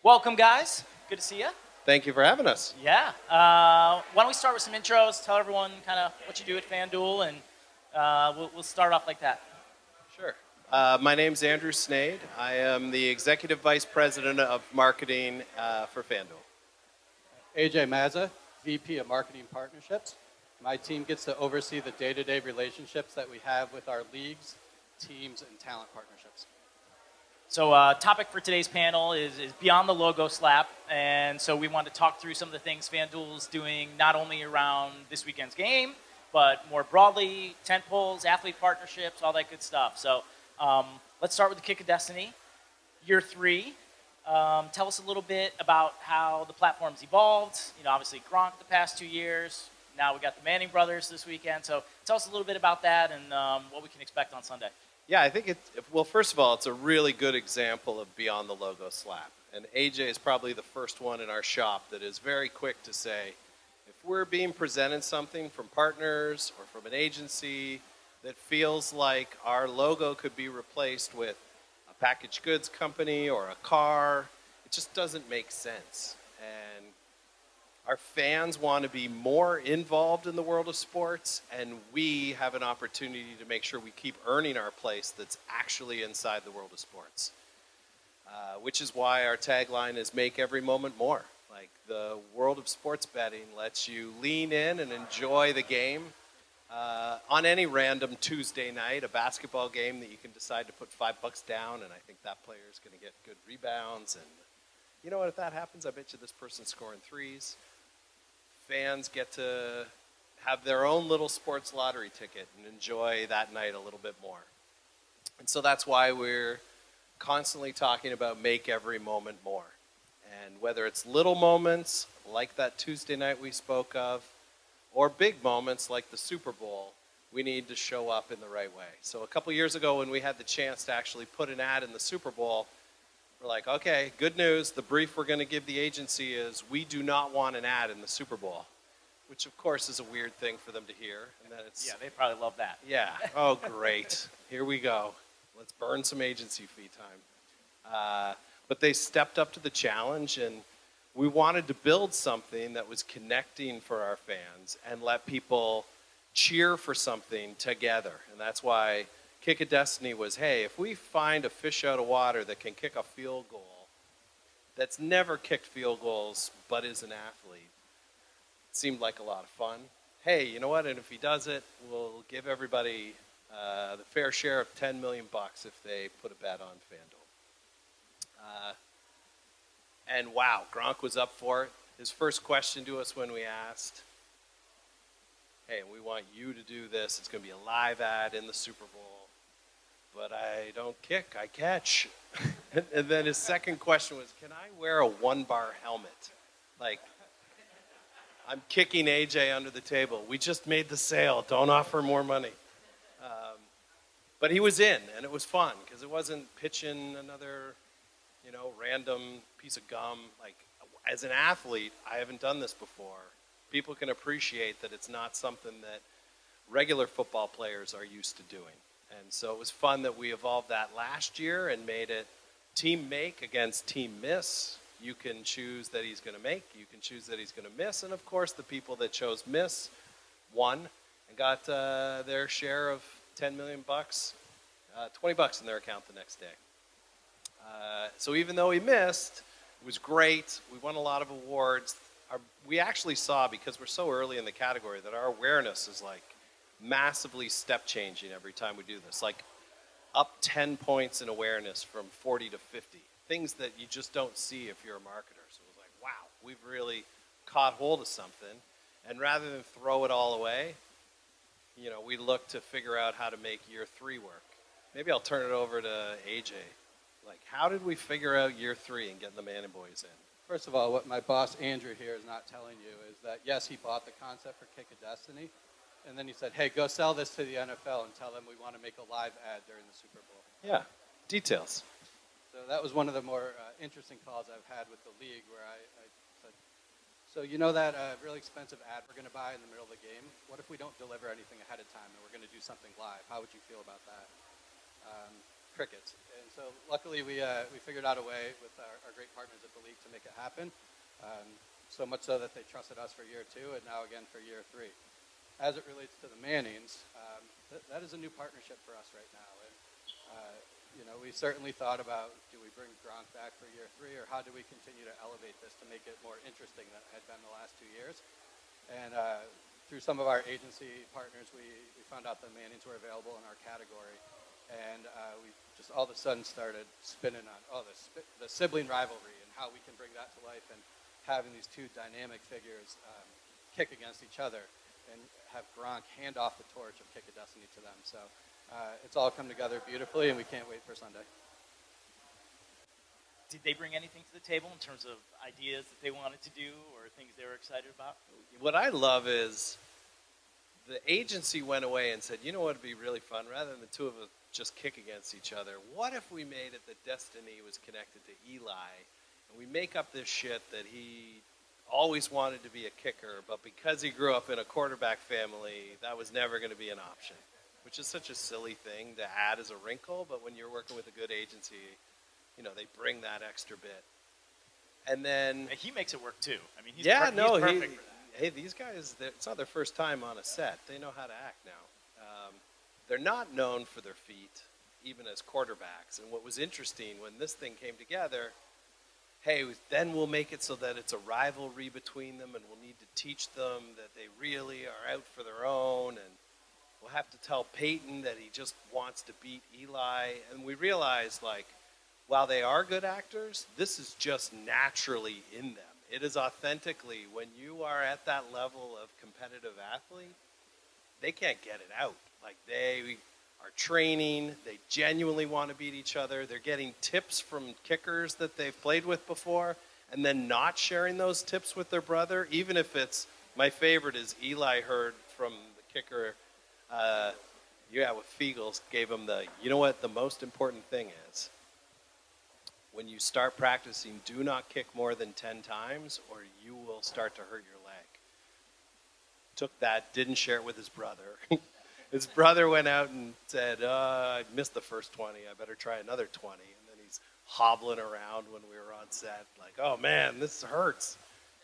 Welcome, guys. Good to see you. Thank you for having us. Yeah. Why don't we start with some intros? Tell everyone kind of what you do at FanDuel, and we'll start off like that. Sure. My name's Andrew Sneyd. I am the Executive Vice President of Marketing for FanDuel. Mazza, VP of Marketing Partnerships. My team gets to oversee the day-to-day relationships that we have with our leagues, teams, and talent partnerships. So topic for today's panel is beyond the logo slap, and so we want to talk through some of the things FanDuel's doing not only around this weekend's game, but more broadly, tentpoles, athlete partnerships, all that good stuff. So let's start with the Kick of Destiny, year 3. Tell us a little bit about how the platform's evolved. You know, obviously Gronk the past 2 years. Now we got the Manning brothers this weekend. So tell us a little bit about that and what we can expect on Sunday. Yeah, I think well, first of all, it's a really good example of beyond the logo slap. And AJ is probably the first one in our shop that is very quick to say, if we're being presented something from partners or from an agency that feels like our logo could be replaced with a packaged goods company or a car, it just doesn't make sense. And our fans want to be more involved in the world of sports, and we have an opportunity to make sure we keep earning our place that's actually inside the world of sports. Which is why our tagline is make every moment more. Like, the world of sports betting lets you lean in and enjoy the game. On any random Tuesday night, a basketball game that you can decide to put $5 down, and I think that player is going to get good rebounds. And you know what, if that happens, I bet you this person's scoring threes. Fans get to have their own little sports lottery ticket and enjoy that night a little bit more. And so that's why we're constantly talking about make every moment more. And whether it's little moments like that Tuesday night we spoke of, or big moments like the Super Bowl, we need to show up in the right way. So a couple years ago when we had the chance to actually put an ad in the Super Bowl, we're like, okay, good news. The brief we're going to give the agency is we do not want an ad in the Super Bowl, which of course is a weird thing for them to hear. And then it's, Yeah, they probably love that. yeah, oh great, here we go. Let's burn some agency fee time. But they stepped up to the challenge, and we wanted to build something that was connecting for our fans and let people cheer for something together. And that's why Kick of Destiny was, hey, if we find a fish out of water that can kick a field goal, that's never kicked field goals but is an athlete, it seemed like a lot of fun. Hey, you know what? And if he does it, we'll give everybody the fair share of $10 million if they put a bet on FanDuel. And wow, Gronk was up for it. His first question to us when we asked, hey, we want you to do this. It's going to be a live ad in the Super Bowl. But I don't kick, I catch. And then his second question was, can I wear a one-bar helmet? Like, I'm kicking AJ under the table. We just made the sale. Don't offer more money. But he was in, and it was fun, because it wasn't pitching another, random piece of gum. Like, as an athlete, I haven't done this before. People can appreciate that it's not something that regular football players are used to doing. And so it was fun that we evolved that last year and made it team make against team miss. You can choose that he's going to make. You can choose that he's going to miss. And, of course, the people that chose miss won and got their share of $10 million, $20 in their account the next day. So even though he missed, it was great. We won a lot of awards. We actually saw, because we're so early in the category, that our awareness is like massively step changing every time we do this, like up 10 points in awareness from 40 to 50, things that you just don't see if you're a marketer. So it was like, wow, we've really caught hold of something. And rather than throw it all away, we look to figure out how to make year 3 work. Maybe I'll turn it over to AJ. Like, how did we figure out year 3 and getting the Manning boys in? First of all, what my boss Andrew here is not telling you is that, yes, he bought the concept for Kick of Destiny, and then he said, hey, go sell this to the NFL and tell them we want to make a live ad during the Super Bowl. Yeah, details. So that was one of the more interesting calls I've had with the league, where I said, so you know that really expensive ad we're going to buy in the middle of the game? What if we don't deliver anything ahead of time and we're going to do something live? How would you feel about that? crickets. And so luckily we figured out a way with our great partners at the league to make it happen. So much so that they trusted us for year 2 and now again for year 3. As it relates to the Mannings, that is a new partnership for us right now. And, we certainly thought about, do we bring Gronk back for year 3, or how do we continue to elevate this to make it more interesting than it had been the last 2 years? And through some of our agency partners, we found out the Mannings were available in our category. And we just all of a sudden started spinning on, the sibling rivalry and how we can bring that to life, and having these two dynamic figures kick against each other and have Gronk hand off the torch of Kick of Destiny to them. So it's all come together beautifully, and we can't wait for Sunday. Did they bring anything to the table in terms of ideas that they wanted to do or things they were excited about? What I love is the agency went away and said, you know what would be really fun? Rather than the two of us just kick against each other, what if we made it that Destiny was connected to Eli, and we make up this shit that he always wanted to be a kicker, but because he grew up in a quarterback family, that was never going to be an option, which is such a silly thing to add as a wrinkle, but when you're working with a good agency, they bring that extra bit. And then he makes it work too. I mean, he's perfect for that. Hey, these guys, it's not their first time on a set. They know how to act now. They're not known for their feet, even as quarterbacks. And what was interesting when this thing came together, hey, then we'll make it so that it's a rivalry between them, and we'll need to teach them that they really are out for their own, and we'll have to tell Peyton that he just wants to beat Eli. And we realized, while they are good actors, this is just naturally in them. It is authentically, when you are at that level of competitive athlete, they can't get it out. They are training, they genuinely want to beat each other, they're getting tips from kickers that they've played with before, and then not sharing those tips with their brother, even if it's, my favorite is Eli heard from the kicker, with Fiegels, gave him you know what the most important thing is? When you start practicing, do not kick more than 10 times or you will start to hurt your leg. Took that, didn't share it with his brother. His brother went out and said, I missed the first 20. I better try another 20. And then he's hobbling around when we were on set, oh, man, this hurts.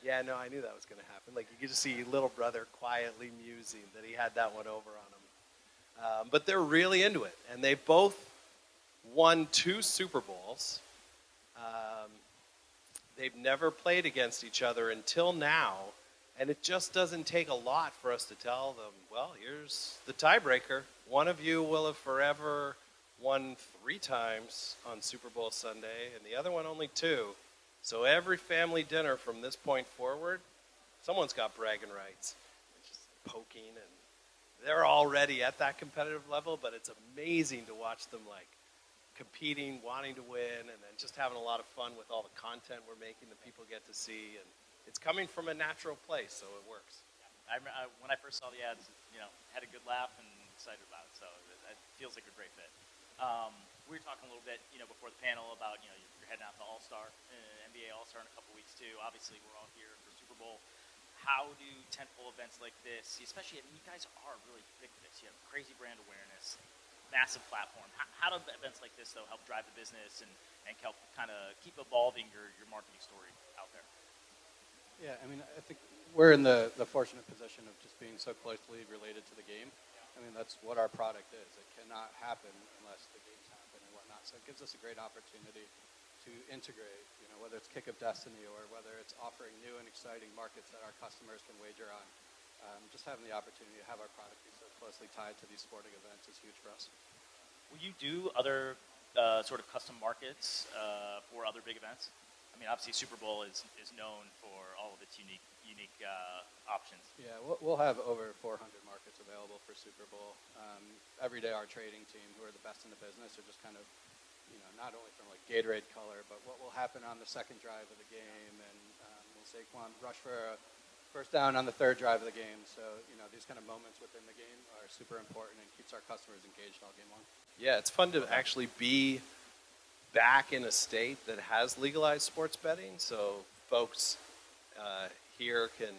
Yeah, no, I knew that was going to happen. You could just see little brother quietly musing that he had that one over on him. But they're really into it. And they both won 2 Super Bowls. They've never played against each other until now, and it just doesn't take a lot for us to tell them, well, here's the tiebreaker. One of you will have forever won 3 times on Super Bowl Sunday, and the other one only 2. So every family dinner from this point forward, someone's got bragging rights. Just poking, and they're already at that competitive level, but it's amazing to watch them competing, wanting to win, and then just having a lot of fun with all the content we're making that people get to see. And it's coming from a natural place, so it works. I when I first saw the ads, had a good laugh and excited about it. So it feels like a great fit. We were talking a little bit, before the panel about, you're heading out to All-Star, NBA All-Star in a couple weeks too. Obviously, we're all here for Super Bowl. How do tentpole events like this, especially, you guys are really big for this. You have crazy brand awareness, massive platform. How do events like this, though, help drive the business and help kind of keep evolving your marketing story out there? Yeah, I mean, I think we're in the fortunate position of just being so closely related to the game. I mean, that's what our product is. It cannot happen unless the games happen and whatnot. So it gives us a great opportunity to integrate, whether it's Kick of Destiny or whether it's offering new and exciting markets that our customers can wager on. Just having the opportunity to have our product be so closely tied to these sporting events is huge for us. Will you do other sort of custom markets for other big events? I mean, obviously Super Bowl is known for all of its unique options. Yeah, we'll have over 400 markets available for Super Bowl. Every day our trading team, who are the best in the business, are just kind of, not only from Gatorade color, but what will happen on the second drive of the game, and will Saquon rush for a first down on the third drive of the game. So, these kind of moments within the game are super important and keeps our customers engaged all game long. Yeah, it's fun to actually be back in a state that has legalized sports betting. So folks here can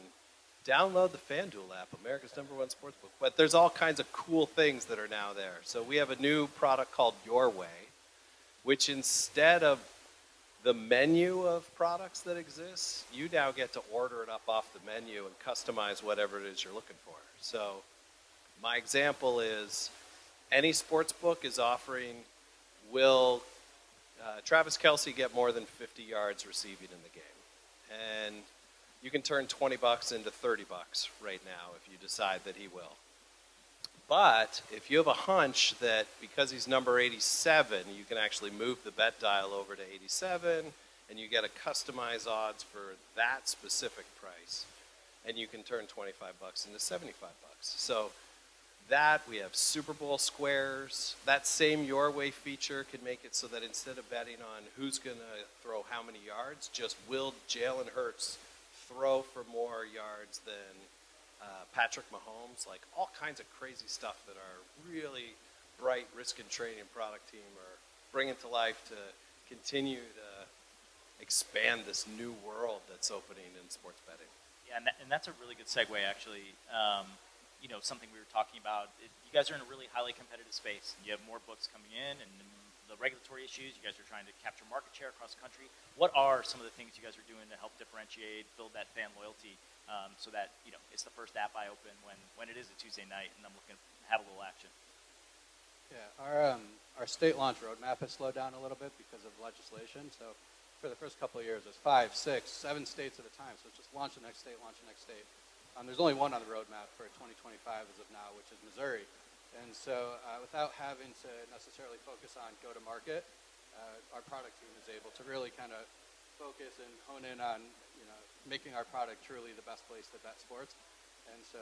download the FanDuel app, America's #1 sportsbook. But there's all kinds of cool things that are now there. So we have a new product called Your Way, which instead of the menu of products that exists, you now get to order it up off the menu and customize whatever it is you're looking for. So my example is any sports book is offering, will Travis Kelce get more than 50 yards receiving in the game? And you can turn $20 into $30 right now if you decide that he will. But if you have a hunch that because he's number 87, you can actually move the bet dial over to 87, and you get a customized odds for that specific price, and you can turn $25 into $75. So that, we have Super Bowl squares. That same Your Way feature can make it so that instead of betting on who's going to throw how many yards, just will Jalen Hurts throw for more yards than Patrick Mahomes, like all kinds of crazy stuff that our really bright Riskin training product team are bringing to life to continue to expand this new world that's opening in sports betting. Yeah, and that's a really good segue, actually. Something we were talking about. You guys are in a really highly competitive space. You have more books coming in, and the regulatory issues. You guys are trying to capture market share across the country. What are some of the things you guys are doing to help differentiate, build that fan loyalty, so that it's the first app I open when it is a Tuesday night and I'm looking to have a little action? Yeah, our state launch roadmap has slowed down a little bit because of legislation. So for the first couple of years, it was 5, 6, 7 states at a time. So it's just launch the next state, launch the next state. There's only one on the roadmap for 2025 as of now, which is Missouri. And so without having to necessarily focus on go-to-market, our product team is able to really kind of focus and hone in on making our product truly the best place to bet sports. And so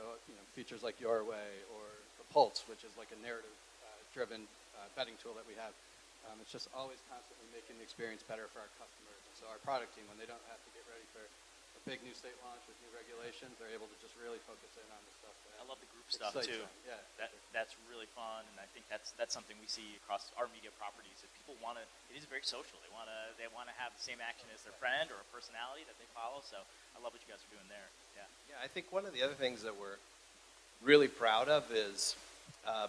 features like Your Way or the Pulse, which is like a narrative-driven betting tool that we have. It's just always constantly making the experience better for our customers. And so our product team, when they don't have to get ready for a big new state launch with new regulations, they're able to just really focus in on the stuff that I love the group stuff too. Yeah, that's really fun, and I think that's something we see across our media properties. That people want to, it is very social. They want to have the same action as their friend or a personality that they follow. So I love what you guys are doing there. Yeah, I think one of the other things that we're really proud of is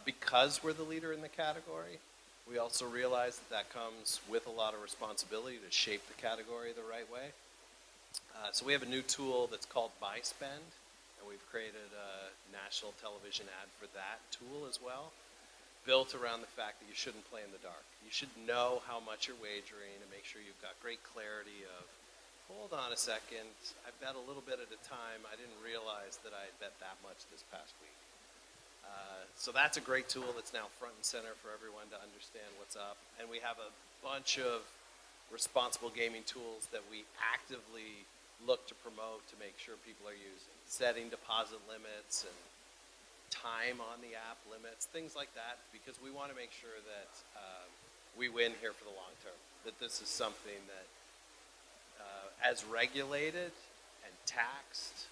because we're the leader in the category, we also realize that comes with a lot of responsibility to shape the category the right way. So we have a new tool that's called Buy Spend, and we've created a national television ad for that tool as well, built around the fact that you shouldn't play in the dark. You should know how much you're wagering and make sure you've got great clarity of, hold on a second, I bet a little bit at a time. I didn't realize that I bet that much this past week. So that's a great tool that's now front and center for everyone to understand what's up. And we have a bunch of responsible gaming tools that we actively look to promote to make sure people are using. Setting deposit limits and time on the app limits, things like that, because we want to make sure that we win here for the long term. That this is something that, as regulated and taxed,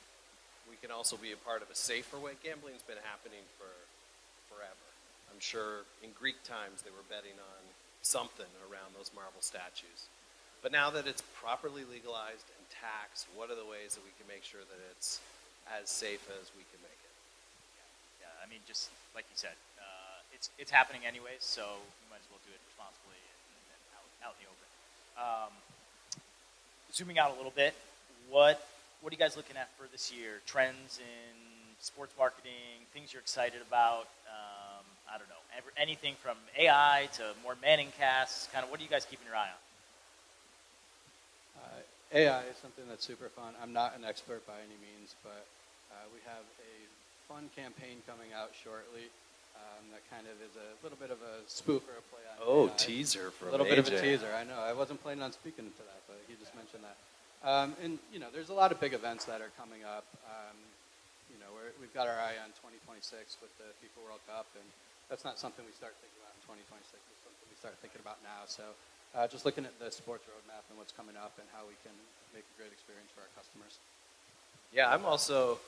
we can also be a part of a safer way. Gambling's been happening for forever. I'm sure in Greek times they were betting on something around those marble statues. But now that it's properly legalized and taxed, what are the ways that we can make sure that it's as safe as we can make it? Yeah. I mean, just like you said, it's happening anyways, so you might as well do it responsibly and out in the open. Zooming out a little bit, what are you guys looking at for this year? Trends in sports marketing, things you're excited about? I don't know, anything from AI to more Manning casts. Kind of, what are you guys keeping your eye on? AI is something that's super fun. I'm not an expert by any means, but we have a fun campaign coming out shortly that kind of is a little bit of a spoof or a play on AI. Teaser for a little bit of a teaser. I know. I wasn't planning on speaking to that, but he just mentioned that. And there's a lot of big events that are coming up. We've got our eye on 2026 with the FIFA World Cup, and that's not something we start thinking about in 2026. It's something we start thinking about now. So just looking at the sports roadmap and what's coming up and how we can make a great experience for our customers. Yeah, I'm also,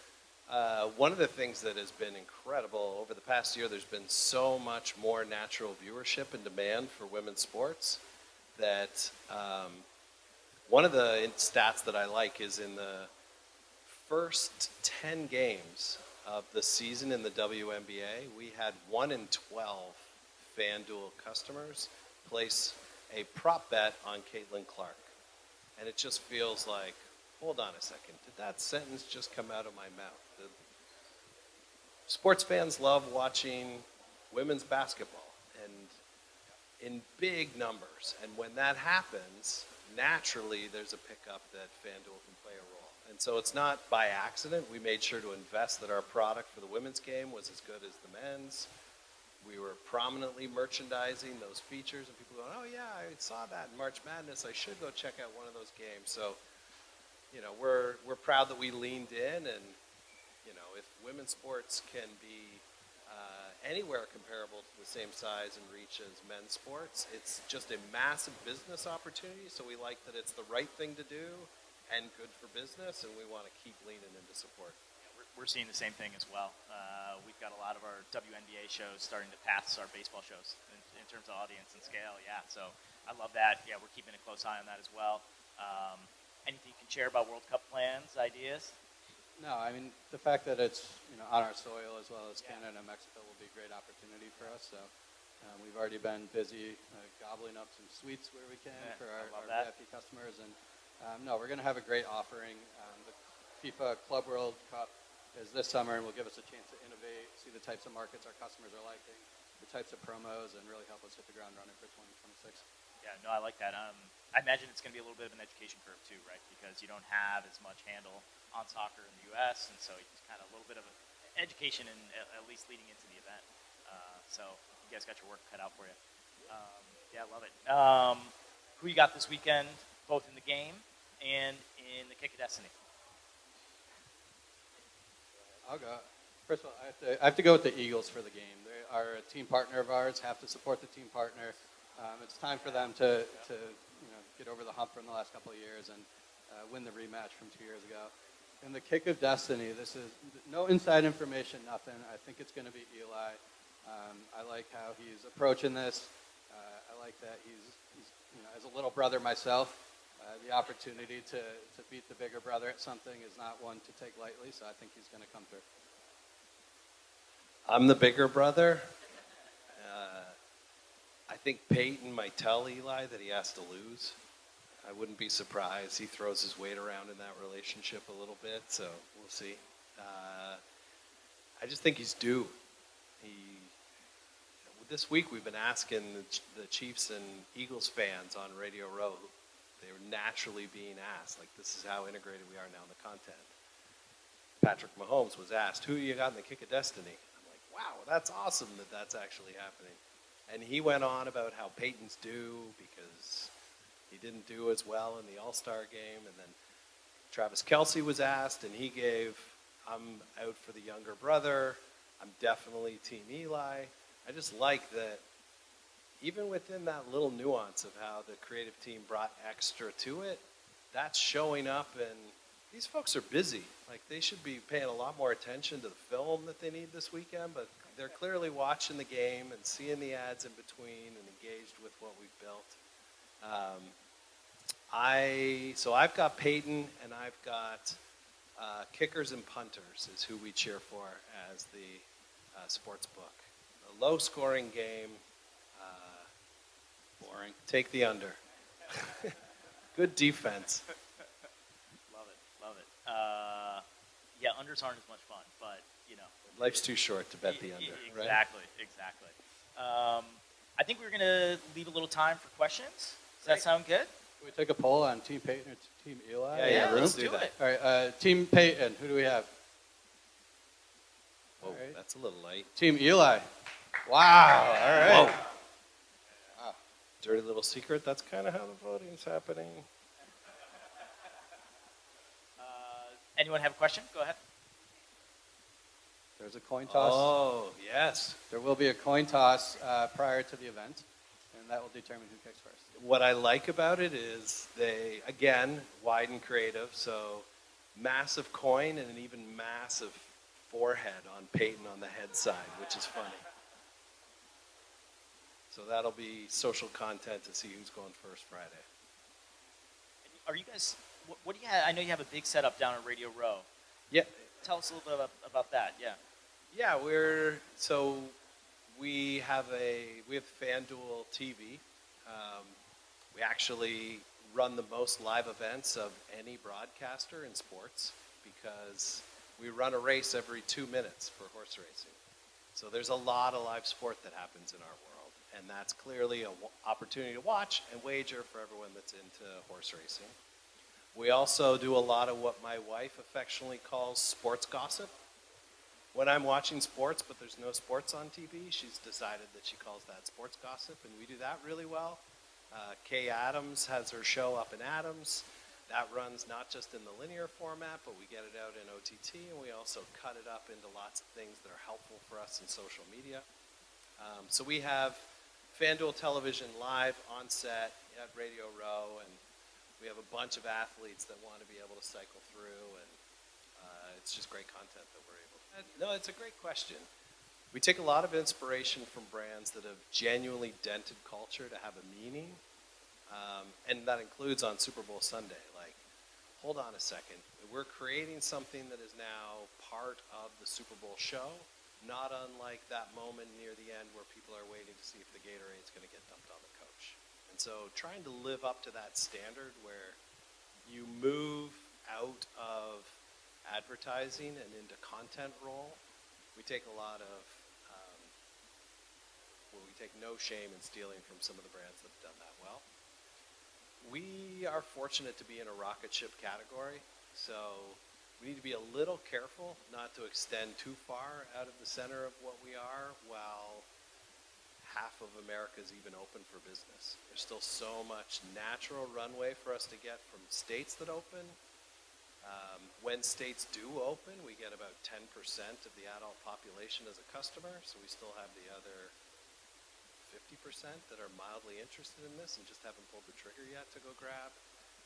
one of the things that has been incredible over the past year, there's been so much more natural viewership and demand for women's sports that one of the stats that I like is in the first 10 games of the season in the WNBA, we had 1 in 12 FanDuel customers place a prop bet on Caitlin Clark. And it just feels like, hold on a second, did that sentence just come out of my mouth? Sports fans love watching women's basketball and in big numbers. And when that happens, naturally there's a pickup that FanDuel can play a role. And so it's not by accident. We made sure to invest that our product for the women's game was as good as the men's. We were prominently merchandising those features, and people going, oh yeah, I saw that in March Madness. I should go check out one of those games. So, we're proud that we leaned in, and if women's sports can be anywhere comparable to the same size and reach as men's sports, it's just a massive business opportunity. So we like that it's the right thing to do and good for business, and we want to keep leaning into support. We're seeing the same thing as well. We've got a lot of our WNBA shows starting to pass our baseball shows in terms of audience and scale. Yeah, so I love that. Yeah, we're keeping a close eye on that as well. Anything you can share about World Cup plans, ideas? No, I mean, the fact that it's on our soil as well as Canada and Mexico will be a great opportunity for us. So we've already been busy gobbling up some sweets where we can for our VIP customers. And no, we're going to have a great offering. The FIFA Club World Cup is this summer, and will give us a chance to innovate, see the types of markets our customers are liking, the types of promos, and really help us hit the ground running for 2026. Yeah, no, I like that. I imagine it's going to be a little bit of an education curve too, right? Because you don't have as much handle on soccer in the U.S., and so it's kind of a little bit of an education, and at least leading into the event. So you guys got your work cut out for you. Yeah, I love it. Who you got this weekend, both in the game and in the Kick of Destiny? I'll go. First of all, I have to go with the Eagles for the game. They are a team partner of ours. Have to support the team partner. It's time for them to get over the hump from the last couple of years and win the rematch from 2 years ago. In the Kick of Destiny, this is no inside information, nothing. I think it's going to be Eli. I like how he's approaching this. I like that he's as a little brother myself, the opportunity to beat the bigger brother at something is not one to take lightly, so I think he's going to come through. I'm the bigger brother. I think Peyton might tell Eli that he has to lose. I wouldn't be surprised. He throws his weight around in that relationship a little bit, so we'll see. I just think he's due. This week we've been asking the Chiefs and Eagles fans on Radio Row. They were naturally being asked, like, this is how integrated we are now in the content. Patrick Mahomes was asked, who you got in the Kick of Destiny? I'm like, wow, that's awesome that that's actually happening. And he went on about how Peyton's due because he didn't do as well in the All-Star game. And then Travis Kelce was asked, and he gave, I'm out for the younger brother. I'm definitely Team Eli. I just like that even within that little nuance of how the creative team brought extra to it, that's showing up, and these folks are busy. Like, they should be paying a lot more attention to the film that they need this weekend, but they're clearly watching the game and seeing the ads in between and engaged with what we've built. So I've got Peyton, and I've got kickers and punters is who we cheer for as the sports book. A low-scoring game. Boring. Take the under. Good defense. Love it. Yeah, unders aren't as much fun, but Life's too short to bet the under, right? Exactly. I think we're going to leave a little time for questions. Does that sound good? Can we take a poll on Team Peyton or Team Eli? Yeah, let's do that. All right, Team Peyton, who do we have? Oh, right. That's a little light. Team Eli. Wow, all right. Whoa. Wow. Dirty little secret, that's kind of how the voting's happening. Anyone have a question? Go ahead. There's a coin toss. Oh, yes. There will be a coin toss prior to the event, and that will determine who kicks first. What I like about it is they, again, wide and creative, so massive coin and an even massive forehead on Peyton on the head side, which is funny. So that'll be social content to see who's going first Friday. Are you guys, what do you have? I know you have a big setup down at Radio Row. Yeah. Tell us a little bit about that, yeah. Yeah, we have FanDuel TV. We actually run the most live events of any broadcaster in sports because we run a race every 2 minutes for horse racing. So there's a lot of live sport that happens in our world, and that's clearly an opportunity to watch and wager for everyone that's into horse racing. We also do a lot of what my wife affectionately calls sports gossip. When I'm watching sports, but there's no sports on TV, she's decided that she calls that sports gossip, and we do that really well. Kay Adams has her show Up in Adams. That runs not just in the linear format, but we get it out in OTT, and we also cut it up into lots of things that are helpful for us in social media. So we have FanDuel Television live on set at Radio Row, and we have a bunch of athletes that want to be able to cycle through, and it's just great content that we're able to. No, it's a great question. We take a lot of inspiration from brands that have genuinely dented culture to have a meaning, and that includes on Super Bowl Sunday. Like, hold on a second. We're creating something that is now part of the Super Bowl show, not unlike that moment near the end where people are waiting to see if the Gatorade's going to get dumped on the coach. And so trying to live up to that standard where you move out of advertising and into content role, we take a lot of, we take no shame in stealing from some of the brands that have done that well. We are fortunate to be in a rocket ship category, so we need to be a little careful not to extend too far out of the center of what we are while half of America is even open for business. There's still so much natural runway for us to get from states that open. When states do open, we get about 10% of the adult population as a customer, so we still have the other 50% that are mildly interested in this and just haven't pulled the trigger yet to go grab.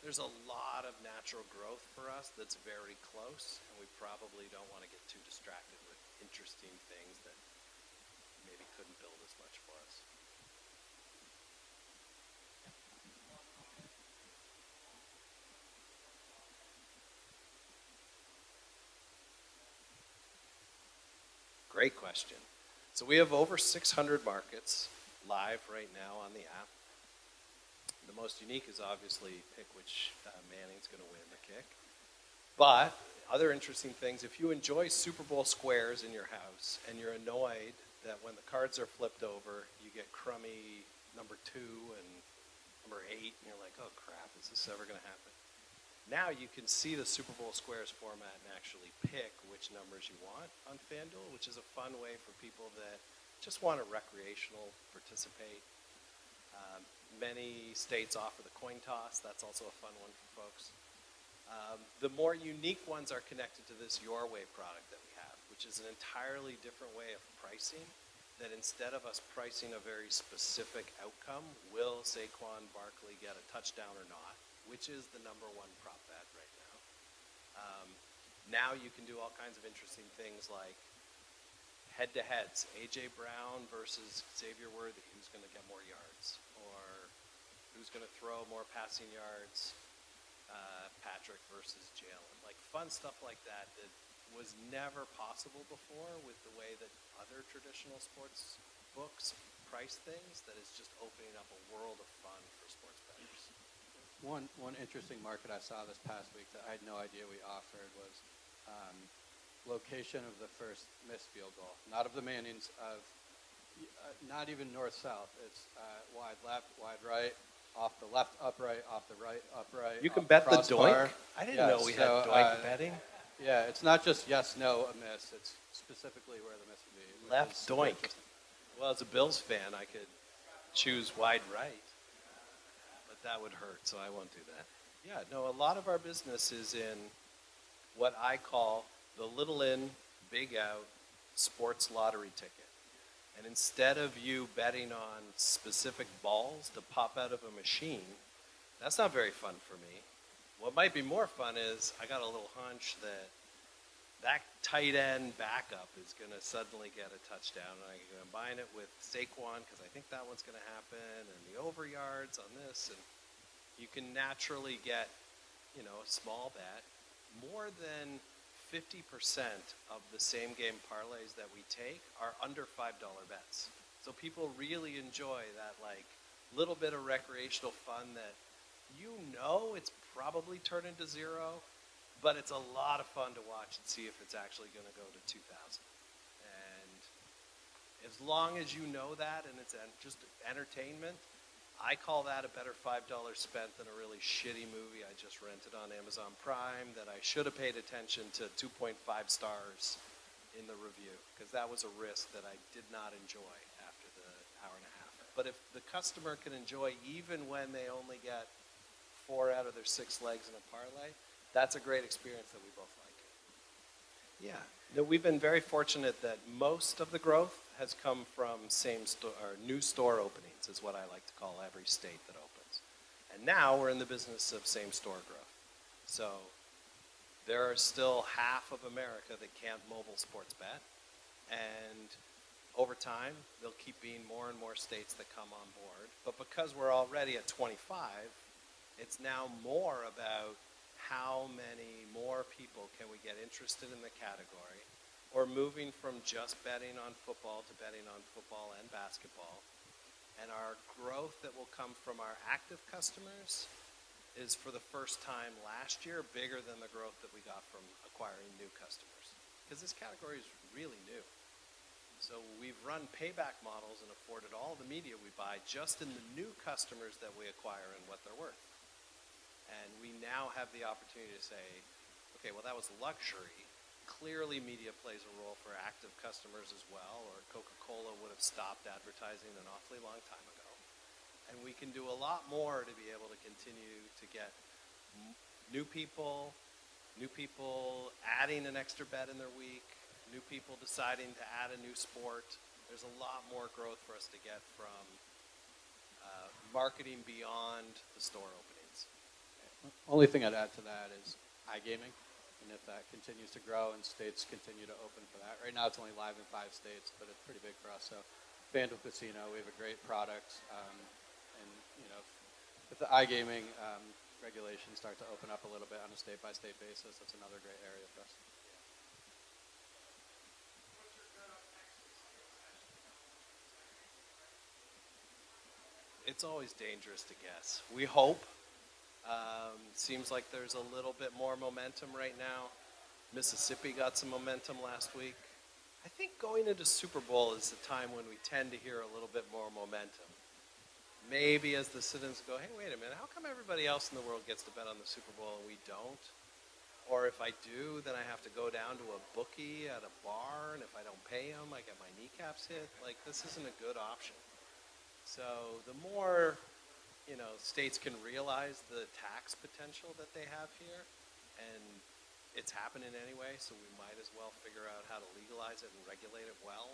There's a lot of natural growth for us that's very close, and we probably don't want to get too distracted with interesting things that maybe couldn't build as much for us. Great question. So we have over 600 markets live right now on the app. The most unique is obviously pick which Manning's going to win the kick. But other interesting things, if you enjoy Super Bowl squares in your house and you're annoyed that when the cards are flipped over, you get crummy number 2 and number 8, and you're like, oh crap, is this ever going to happen? Now you can see the Super Bowl squares format and actually pick which numbers you want on FanDuel, which is a fun way for people that just want to recreational participate. Many states offer the coin toss. That's also a fun one for folks. The more unique ones are connected to this Your Way product that we have, which is an entirely different way of pricing, that instead of us pricing a very specific outcome, will Saquon Barkley get a touchdown or not, which is the number one prop bet right now. Now you can do all kinds of interesting things like head-to-heads, A.J. Brown versus Xavier Worthy, who's going to get more yards, or who's going to throw more passing yards, Patrick versus Jalen. Like fun stuff like that that was never possible before with the way that other traditional sports books price things, that is just opening up a world of fun for sports bettors. One interesting market I saw this past week that I had no idea we offered was location of the first missed field goal. Not of the Mannings, of not even north-south. It's wide left, wide right, off the left upright, off the right upright. You can bet the crossbar. doink? I didn't know we had doink betting. Yeah, it's not just yes, no, a miss. It's specifically where the miss would be. Left doink. Well, as a Bills fan, I could choose wide right, but that would hurt, so I won't do that. Yeah, no, a lot of our business is in what I call the little in, big out sports lottery ticket. And instead of you betting on specific balls to pop out of a machine, that's not very fun for me. What might be more fun is I got a little hunch that that tight end backup is going to suddenly get a touchdown, and I can combine it with Saquon because I think that one's going to happen, and the over yards on this, and you can naturally get, a small bet. More than 50% of the same game parlays that we take are under $5 bets. So people really enjoy that little bit of recreational fun that it's probably turned into zero, but it's a lot of fun to watch and see if it's actually going to go to 2,000. And as long as you know that and it's just entertainment, I call that a better $5 spent than a really shitty movie I just rented on Amazon Prime that I should have paid attention to 2.5 stars in the review, because that was a risk that I did not enjoy after the hour and a half. But if the customer can enjoy even when they only get 4 out of their 6 legs in a parlay, that's a great experience that we both like. Yeah, no, we've been very fortunate that most of the growth has come from new store openings, is what I like to call every state that opens. And now we're in the business of same store growth. So there are still half of America that can't mobile sports bet, and over time there'll keep being more and more states that come on board. But because we're already at 25, it's now more about how many more people can we get interested in the category, or moving from just betting on football to betting on football and basketball. And our growth that will come from our active customers is, for the first time last year, bigger than the growth that we got from acquiring new customers. Because this category is really new. So we've run payback models and afforded all the media we buy just in the new customers that we acquire and what they're worth. And we now have the opportunity to say, okay, well, that was luxury. Clearly media plays a role for active customers as well, or Coca-Cola would have stopped advertising an awfully long time ago. And we can do a lot more to be able to continue to get new people adding an extra bet in their week, new people deciding to add a new sport. There's a lot more growth for us to get from marketing beyond the store openings. Only thing I'd add to that is iGaming. And if that continues to grow and states continue to open for that. Right now it's only live in 5 states, but it's pretty big for us. So FanDuel Casino, we have a great product. And, if the iGaming regulations start to open up a little bit on a state-by-state basis, that's another great area for us. It's always dangerous to guess. We hope. Seems like there's a little bit more momentum right now. Mississippi got some momentum last week. I think going into Super Bowl is the time when we tend to hear a little bit more momentum. Maybe as the citizens go, hey, wait a minute, how come everybody else in the world gets to bet on the Super Bowl and we don't? Or if I do, then I have to go down to a bookie at a bar, and if I don't pay them, I get my kneecaps hit. Like, this isn't a good option. So the more states can realize the tax potential that they have here, and it's happening anyway, so we might as well figure out how to legalize it and regulate it well.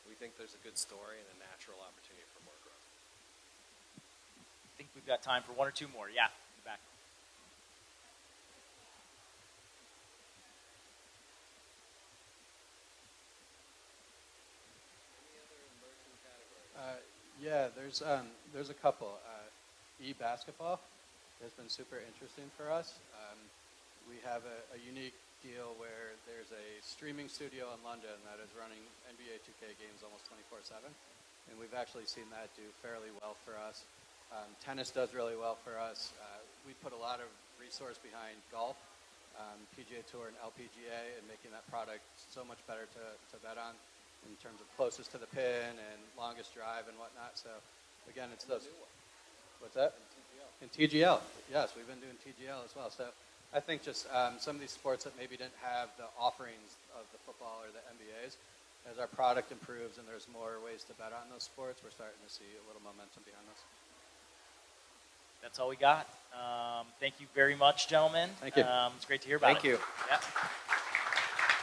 We think there's a good story and a natural opportunity for more growth. I think we've got time for 1 or 2 more. Yeah, in the back. Any other emerging categories? Yeah, there's a couple. E-basketball has been super interesting for us. We have a unique deal where there's a streaming studio in London that is running NBA 2K games almost 24/7, and we've actually seen that do fairly well for us. Tennis does really well for us. We put a lot of resource behind golf, PGA Tour and LPGA, and making that product so much better to bet on in terms of closest to the pin and longest drive and whatnot. So again, it's those. What's that? In TGL. Yes, we've been doing TGL as well. So I think just some of these sports that maybe didn't have the offerings of the football or the NBAs, as our product improves and there's more ways to bet on those sports, we're starting to see a little momentum behind us. That's all we got. Thank you very much, gentlemen. Thank you. It's great to hear about it. Thank you. Yeah.